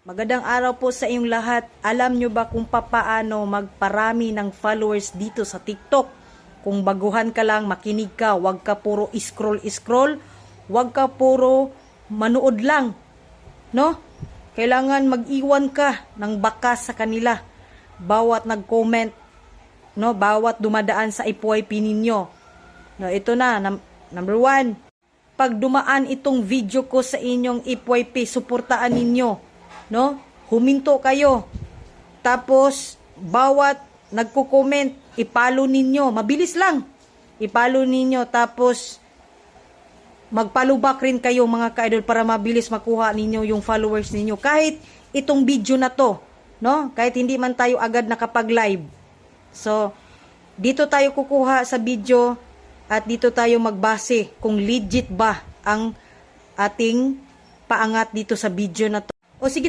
Magandang araw po sa inyong lahat. Alam nyo ba kung papaano magparami ng followers dito sa TikTok? Kung baguhan ka lang, makinig ka, wag ka puro scroll, wag ka puro manood lang, no? Kailangan mag-iwan ka ng bakas sa kanila. Bawat nag-comment, no? Bawat dumadaan sa FYP ninyo. No, ito na, number 1. Pag dumaan itong video ko sa inyong FYP, suportaan ninyo. No? Huminto kayo. Tapos, bawat nagko-comment, ipalo ninyo. Mabilis lang. Ipalo ninyo. Tapos, magpalubak rin kayo mga ka-idol para mabilis makuha ninyo yung followers ninyo. Kahit itong video na to. No? Kahit hindi man tayo agad nakapag-live. So, dito tayo kukuha sa video at dito tayo magbase kung legit ba ang ating paangat dito sa video na to. O sige na.